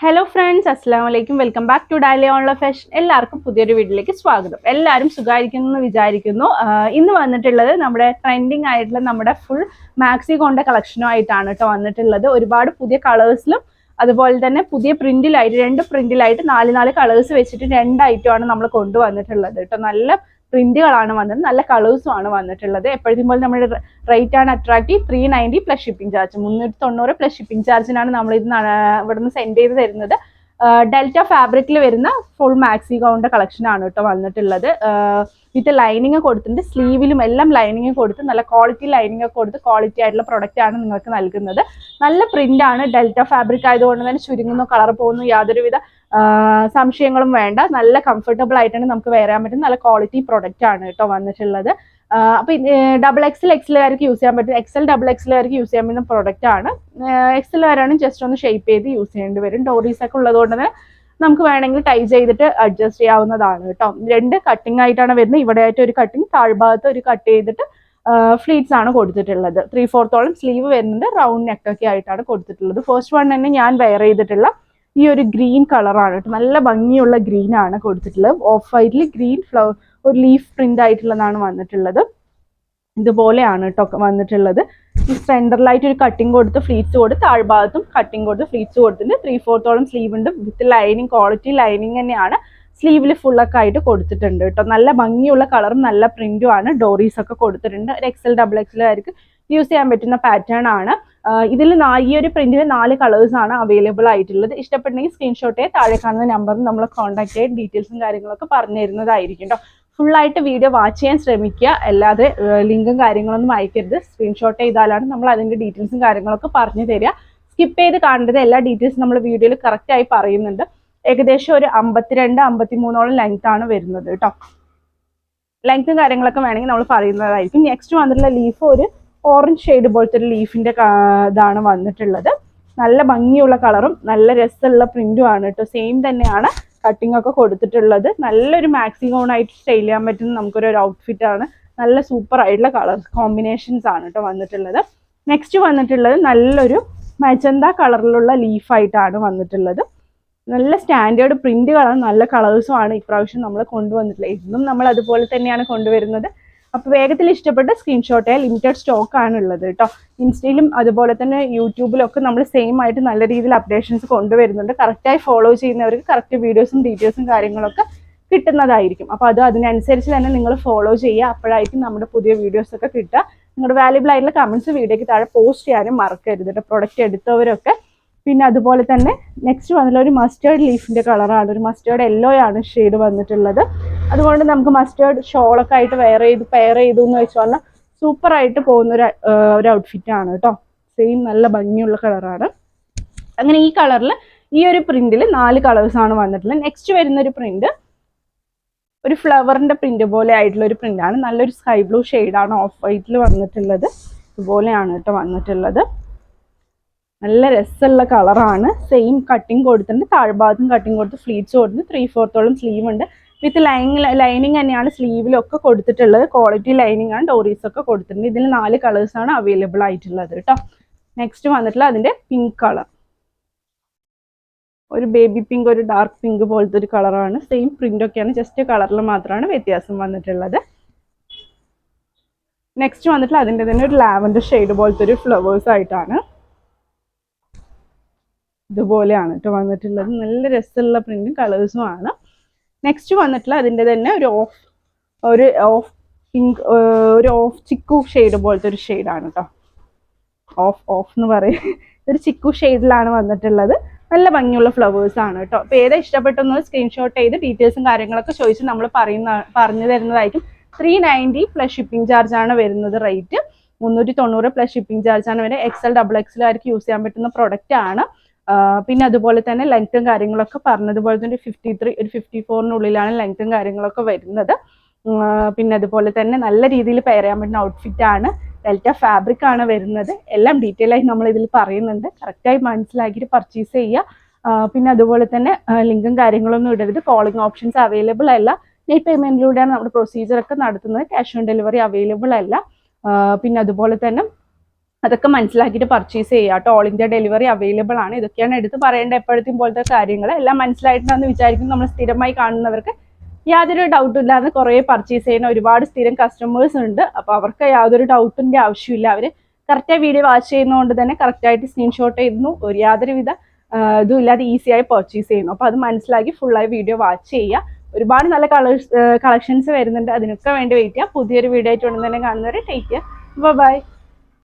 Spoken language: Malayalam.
ഹലോ ഫ്രണ്ട്സ്, അസ്സലാമു അലൈക്കും. Welcome back to daily online fashion. എല്ലാവർക്കും പുതിയൊരു വീഡിയോയിലേക്ക് സ്വാഗതം. എല്ലാവരും സുഖമായിരിക്കുന്നു എന്ന് വിചാരിക്കുന്നു. ഇന്ന് വന്നിട്ടുള്ളത് നമ്മുടെ ട്രെൻഡിങ് ആയിട്ടുള്ള നമ്മുടെ ഫുൾ മാക്സി കൊണ്ട കളക്ഷനുമായിട്ടാണ് കേട്ടോ വന്നിട്ടുള്ളത്. ഒരുപാട് പുതിയ കളേഴ്സിലും അതുപോലെ തന്നെ പുതിയ പ്രിന്റിലായിട്ട് രണ്ട് പ്രിന്റിലായിട്ട് നാല് കളേഴ്സ് വെച്ചിട്ട് രണ്ട് ഐറ്റമാണ് നമ്മൾ കൊണ്ടുവന്നിട്ടുള്ളത് കേട്ടോ. നല്ല പ്രിന്റുകളാണ് വന്നത്, നല്ല കളേഴ്സും ആണ് വന്നിട്ടുള്ളത്. എപ്പോഴത്തെ പോലെ നമ്മുടെ റേറ്റ് ആണ് attractive. 390 plus shipping charge, 390 plus shipping ചാർജിനാണ് നമ്മൾ ഇത് ഇവിടുന്ന് സെൻഡ് ചെയ്ത് തരുന്നത്. ഡെൽറ്റ ഫാബ്രിക്കിൽ വരുന്ന ഫുൾ മാക്സി ഗൗണിന്റെ കളക്ഷൻ ആണ് കേട്ടോ വന്നിട്ടുള്ളത്. വിത്ത് ലൈനിങ് കൊടുത്തിട്ടുണ്ട്, സ്ലീവിലും എല്ലാം ലൈനിങ് കൊടുത്ത് നല്ല ക്വാളിറ്റി ലൈനിങ് ഒക്കെ കൊടുത്ത് ക്വാളിറ്റി ആയിട്ടുള്ള പ്രൊഡക്റ്റ് ആണ് നിങ്ങൾക്ക് നൽകുന്നത്. നല്ല പ്രിന്റ് ആണ്, ഡെൽറ്റ ഫാബ്രിക് ആയതുകൊണ്ട് തന്നെ ചുരുങ്ങുന്നു, കളർ പോകുന്നു യാതൊരുവിധ സംശയങ്ങളും വേണ്ട. നല്ല കംഫർട്ടബിൾ ആയിട്ടാണ് നമുക്ക് വരാൻ പറ്റും. നല്ല ക്വാളിറ്റി പ്രൊഡക്റ്റ് ആണ് കേട്ടോ വന്നിട്ടുള്ളത്. അപ്പൊ ഡബിൾ എക്സലുകാർക്ക് യൂസ് ചെയ്യാൻ പറ്റും, XL, യൂസ് ചെയ്യാൻ പറ്റുന്ന പ്രൊഡക്റ്റ് ആണ്. XL ജസ്റ്റ് ഒന്ന് ഷേപ്പ് ചെയ്ത് യൂസ് ചെയ്യേണ്ടി വരും. ഡോറീസ് ഒക്കെ ഉള്ളതുകൊണ്ട് തന്നെ നമുക്ക് വേണമെങ്കിൽ ടൈ ചെയ്തിട്ട് അഡ്ജസ്റ്റ് ചെയ്യാവുന്നതാണ് കേട്ടോ. രണ്ട് കട്ടിംഗ് ആയിട്ടാണ് വരുന്നത്. ഇവിടെ ആയിട്ട് ഒരു കട്ടിങ്, താഴ്ഭാഗത്ത് ഒരു കട്ട് ചെയ്തിട്ട് ഫ്ലീറ്റ്സ് ആണ് കൊടുത്തിട്ടുള്ളത്. 3/4 സ്ലീവ് വരുന്നുണ്ട്, റൗണ്ട് നെക്കൊക്കെ ആയിട്ടാണ് കൊടുത്തിട്ടുള്ളത്. ഫസ്റ്റ് വൺ തന്നെ ഞാൻ വെയർ ചെയ്തിട്ടുള്ള ഈ ഒരു ഗ്രീൻ കളറാണ് കേട്ടോ. നല്ല ഭംഗിയുള്ള ഗ്രീൻ ആണ് കൊടുത്തിട്ടുള്ളത്. ഓഫ് വൈറ്റിൽ ഗ്രീൻ ഫ്ലവർ, ഒരു ലീഫ് പ്രിന്റ് ആയിട്ടുള്ളതാണ് വന്നിട്ടുള്ളത്. ഇതുപോലെയാണ് കേട്ടോ വന്നിട്ടുള്ളത്. ഈ സെന്ററിലായിട്ട് ഒരു കട്ടിങ് കൊടുത്ത് ഫ്ലീറ്റ്സ് കൊടുത്ത്, താഴ്ഭാഗത്തും കട്ടിങ് കൊടുത്ത് ഫ്ലീറ്റ്സ് കൊടുത്തിട്ടുണ്ട്. 3/4 സ്ലീവ് ഉണ്ട്, വിത്ത് ലൈനിങ്, ക്വാളിറ്റി ലൈനിങ് തന്നെയാണ്. സ്ലീവിൽ ഫുള്ളൊക്കെ ആയിട്ട് കൊടുത്തിട്ടുണ്ട് കേട്ടോ. നല്ല ഭംഗിയുള്ള കളറും നല്ല പ്രിന്റും ആണ്. ഡോറീസ് ഒക്കെ കൊടുത്തിട്ടുണ്ട്. ഒരു XL ആയിരിക്കും യൂസ് ചെയ്യാൻ പറ്റുന്ന പാറ്റേൺ ആണ്. ഇതിൽ ഈ ഒരു പ്രിന്റിൽ 4 കളേഴ്സ് ആണ് അവൈലബിൾ ആയിട്ടുള്ളത്. ഇഷ്ടപ്പെട്ടെങ്കിൽ സ്ക്രീൻഷോട്ടേ താഴെ കാണുന്ന നമ്പറിൽ നമ്മൾ കോൺടാക്ട് ചെയ്ത് ഡീറ്റെയിൽസും കാര്യങ്ങളൊക്കെ പറഞ്ഞു തരുന്നതായിരിക്കും കേട്ടോ. ഫുള്ളായിട്ട് വീഡിയോ വാച്ച് ചെയ്യാൻ ശ്രമിക്കുക, അല്ലാതെ ലിങ്കും കാര്യങ്ങളൊന്നും അയക്കരുത്. സ്ക്രീൻഷോട്ട് ചെയ്താലാണ് നമ്മൾ അതിൻ്റെ ഡീറ്റെയിൽസും കാര്യങ്ങളൊക്കെ പറഞ്ഞു തരിക. സ്കിപ്പ് ചെയ്ത് കാണേണ്ടത് എല്ലാ ഡീറ്റെയിൽസും നമ്മൾ വീഡിയോയിൽ കറക്റ്റായി പറയുന്നുണ്ട്. ഏകദേശം ഒരു 52-53 ലെങ്ത് ആണ് വരുന്നത് കേട്ടോ. ലെങ്ത്തും കാര്യങ്ങളൊക്കെ വേണമെങ്കിൽ നമ്മൾ പറയുന്നതായിരിക്കും. നെക്സ്റ്റ് വന്നിട്ടുള്ള ലീഫ് ഒരു ഓറഞ്ച് ഷെയ്ഡ് പോലത്തെ ഒരു ലീഫിന്റെ ഇതാണ് വന്നിട്ടുള്ളത്. നല്ല ഭംഗിയുള്ള കളറും നല്ല രസമുള്ള പ്രിന്റും ആണ് കേട്ടോ. സെയിം തന്നെയാണ് കട്ടിംഗ് ഒക്കെ കൊടുത്തിട്ടുള്ളത്. നല്ലൊരു മാക്സി ഗൗൺ ആയിട്ട് സ്റ്റൈൽ ചെയ്യാൻ പറ്റുന്ന നമുക്കൊരു ഔട്ട്ഫിറ്റ് ആണ്. നല്ല സൂപ്പർ ആയിട്ടുള്ള കളർ കോമ്പിനേഷൻസ് ആണ് കേട്ടോ വന്നിട്ടുള്ളത്. നെക്സ്റ്റ് വന്നിട്ടുള്ളത് നല്ലൊരു മജന്ത കളറിലുള്ള ലീഫായിട്ടാണ് വന്നിട്ടുള്ളത്. നല്ല സ്റ്റാൻഡേർഡ് പ്രിന്റുകളാണ്, നല്ല കളേഴ്സും ആണ് ഇപ്രാവശ്യം നമ്മൾ കൊണ്ടുവന്നിട്ടുള്ളത്. ഇന്നും നമ്മൾ അതുപോലെ തന്നെയാണ് കൊണ്ടുവരുന്നത്. അപ്പോൾ വേഗത്തിൽ ഇഷ്ടപ്പെട്ട സ്ക്രീൻഷോട്ട്, ലിമിറ്റഡ് സ്റ്റോക്ക് ആണ് ഉള്ളത് കേട്ടോ. ഇൻസ്റ്റയിലും അതുപോലെ തന്നെ യൂട്യൂബിലൊക്കെ നമ്മൾ സെയിം ആയിട്ട് നല്ല രീതിയിൽ അപ്ഡേഷൻസ് കൊണ്ടുവരുന്നുണ്ട്. കറക്റ്റായി ഫോളോ ചെയ്യുന്നവർക്ക് കറക്റ്റ് വീഡിയോസും ഡീറ്റെയിൽസും കാര്യങ്ങളൊക്കെ കിട്ടുന്നതായിരിക്കും. അപ്പോൾ അതിനനുസരിച്ച് തന്നെ നിങ്ങൾ ഫോളോ ചെയ്യുക. അപ്പോഴായിരിക്കും നമ്മുടെ പുതിയ വീഡിയോസ് ഒക്കെ കിട്ടുക. നിങ്ങളുടെ വാല്യുബിൾ ആയിട്ടുള്ള കമൻസ് വീഡിയോയ്ക്ക് താഴെ പോസ്റ്റ് ചെയ്യാനും മറക്കരുത് കേട്ടോ, പ്രൊഡക്റ്റ് എടുത്തവരൊക്കെ. പിന്നെ അതുപോലെ തന്നെ നെക്സ്റ്റ് വന്നിട്ടുള്ള ഒരു മസ്റ്റേർഡ് ലീഫിന്റെ കളറാണ്, ഒരു മസ്റ്റേർഡ് യെല്ലോ ആണ് ഷെയ്ഡ് വന്നിട്ടുള്ളത്. അതുകൊണ്ട് നമുക്ക് മസ്റ്റേർഡ് ഷോളൊക്കെ ആയിട്ട് പെയർ ചെയ്തു എന്ന് വെച്ചാൽ സൂപ്പർ ആയിട്ട് പോകുന്ന ഒരു ഔട്ട്ഫിറ്റ് ആണ് കേട്ടോ. സെയിം നല്ല ഭംഗിയുള്ള കളറാണ്. അങ്ങനെ ഈ കളറിൽ ഈ ഒരു പ്രിന്റിൽ 4 കളേഴ്സ് ആണ് വന്നിട്ടുള്ളത്. നെക്സ്റ്റ് വരുന്ന ഒരു പ്രിന്റ് ഒരു ഫ്ലവറിന്റെ പ്രിന്റ് പോലെ ആയിട്ടുള്ള ഒരു പ്രിന്റ് ആണ്. നല്ലൊരു സ്കൈ ബ്ലൂ ഷെയ്ഡാണ് ഓഫ് വൈറ്റിൽ വന്നിട്ടുള്ളത്. ഇതുപോലെയാണ് കേട്ടോ വന്നിട്ടുള്ളത്. നല്ല രസമുള്ള കളറാണ്. സെയിം കട്ടിങ് കൊടുത്തിട്ടുണ്ട്, താഴ്ഭാഗത്തും കട്ടിങ് കൊടുത്ത് ഫ്ലീറ്റ്സ് കൊടുത്ത് 3/4 സ്ലീവ് ഉണ്ട്. വിത്ത് ലൈനിങ് തന്നെയാണ് സ്ലീവിലൊക്കെ കൊടുത്തിട്ടുള്ളത്. ക്വാളിറ്റി ലൈനിങ് ആണ്. ഡോറീസ് ഒക്കെ കൊടുത്തിട്ടുണ്ട്. ഇതിൽ 4 കളേഴ്സ് ആണ് അവൈലബിൾ ആയിട്ടുള്ളത് കേട്ടോ. നെക്സ്റ്റ് വന്നിട്ടുള്ള അതിന്റെ പിങ്ക് കളർ, ഒരു ബേബി പിങ്ക്, ഒരു ഡാർക്ക് പിങ്ക് പോലത്തെ ഒരു കളറാണ്. സെയിം പ്രിന്റ് ഒക്കെയാണ്, ജസ്റ്റ് കളറിൽ മാത്രമാണ് വ്യത്യാസം വന്നിട്ടുള്ളത്. നെക്സ്റ്റ് വന്നിട്ടുള്ള അതിന്റെ തന്നെ ഒരു ലാവൻഡർ ഷെയ്ഡ് പോലത്തെ ഒരു ഫ്ലവേഴ്സ് ആയിട്ടാണ്. ഇതുപോലെയാണ് കേട്ടോ വന്നിട്ടുള്ളത്. നല്ല രസമുള്ള പ്രിന്റും കളേഴ്സും ആണ്. നെക്സ്റ്റ് വന്നിട്ടുള്ള അതിൻ്റെ തന്നെ ഒരു ഓഫ് പിങ്ക്, ഒരു ഓഫ് ചിക്കു ഷെയ്ഡ് പോലത്തെ ഒരു ഷെയ്ഡാണ് കേട്ടോ. ഓഫ് എന്ന് പറയും, ഒരു ചിക്കു ഷെയ്ഡിലാണ് വന്നിട്ടുള്ളത്. നല്ല ഭംഗിയുള്ള ഫ്ലവേഴ്സ് ആണ് കേട്ടോ. അപ്പോൾ ഏതാ ഇഷ്ടപ്പെട്ടെന്നത് സ്ക്രീൻഷോട്ട് ചെയ്ത് ഡീറ്റെയിൽസും കാര്യങ്ങളൊക്കെ ചോദിച്ച് നമ്മൾ പറഞ്ഞു തരുന്നതായിരിക്കും. 390 പ്ലസ് ഷിപ്പിംഗ് ചാർജ് ആണ് വരുന്നത്. റേറ്റ് 390 പ്ലസ് ഷിപ്പിംഗ് ചാർജ് ആണ് വരുന്നത്. XL ആർക്ക് യൂസ് ചെയ്യാൻ പറ്റുന്ന പ്രൊഡക്റ്റ് ആണ്. പിന്നെ അതുപോലെ തന്നെ ലെങ്ത്തും കാര്യങ്ങളൊക്കെ പറഞ്ഞതുപോലെ തന്നെ 53, ഒരു 54 ലെങ്ത്തും കാര്യങ്ങളൊക്കെ വരുന്നത്. പിന്നെ അതുപോലെ തന്നെ നല്ല രീതിയിൽ പെയർ ചെയ്യാൻ പറ്റുന്ന ഔട്ട്ഫിറ്റ് ആണ്. ഡെൽറ്റ ഫാബ്രിക് ആണ് വരുന്നത്. എല്ലാം ഡീറ്റെയിൽ ആയി നമ്മൾ ഇതിൽ പറയുന്നുണ്ട്. കറക്റ്റായി മനസ്സിലാക്കിയിട്ട് പർച്ചേസ് ചെയ്യുക. പിന്നെ അതുപോലെ തന്നെ ലിങ്കും കാര്യങ്ങളൊന്നും ഇടരുത്. കോളിംഗ് ഓപ്ഷൻസ് അവൈലബിൾ അല്ല. നെറ്റ് പേയ്മെന്റിലൂടെയാണ് നമ്മുടെ പ്രൊസീജിയർ ഒക്കെ നടത്തുന്നത്. ക്യാഷ് ഓൺ ഡെലിവറി അവൈലബിൾ അല്ല. പിന്നെ അതുപോലെ തന്നെ അതൊക്കെ മനസ്സിലാക്കിയിട്ട് പർച്ചേസ് ചെയ്യുക കേട്ടോ. ഓൾ ഇന്ത്യ ഡെലിവറി അവൈലബിൾ ആണ്. ഇതൊക്കെയാണ് എടുത്ത് പറയേണ്ട എപ്പോഴത്തെയും പോലത്തെ കാര്യങ്ങൾ. എല്ലാം മനസ്സിലായിട്ടുണ്ടെന്ന് വിചാരിക്കുന്നു. നമ്മൾ സ്ഥിരമായി കാണുന്നവർക്ക് യാതൊരു ഡൗട്ടും ഇല്ലാതെ കുറേ പർച്ചേസ് ചെയ്യുന്ന ഒരുപാട് സ്ഥിരം കസ്റ്റമേഴ്സ് ഉണ്ട്. അപ്പോൾ അവർക്ക് യാതൊരു ഡൗട്ടിൻ്റെ ആവശ്യമില്ല. അവർ കറക്റ്റായി വീഡിയോ വാച്ച് ചെയ്യുന്നതുകൊണ്ട് തന്നെ കറക്റ്റായിട്ട് സ്ക്രീൻഷോട്ട് ചെയ്യുന്നു. യാതൊരുവിധ ഇതും ഇല്ലാതെ ഈസിയായി പർച്ചേസ് ചെയ്യുന്നു. അപ്പോൾ അത് മനസ്സിലാക്കി ഫുള്ളായി വീഡിയോ വാച്ച് ചെയ്യുക. ഒരുപാട് നല്ല കളക്ഷൻസ് വരുന്നുണ്ട്. അതിനൊക്കെ വേണ്ടി വെയിറ്റ് ചെയ്യുക. പുതിയൊരു വീഡിയോ ആയിട്ട് ഉടൻ തന്നെ കാണുന്നവരെ ടേക്ക് കെയർ. ബൈ.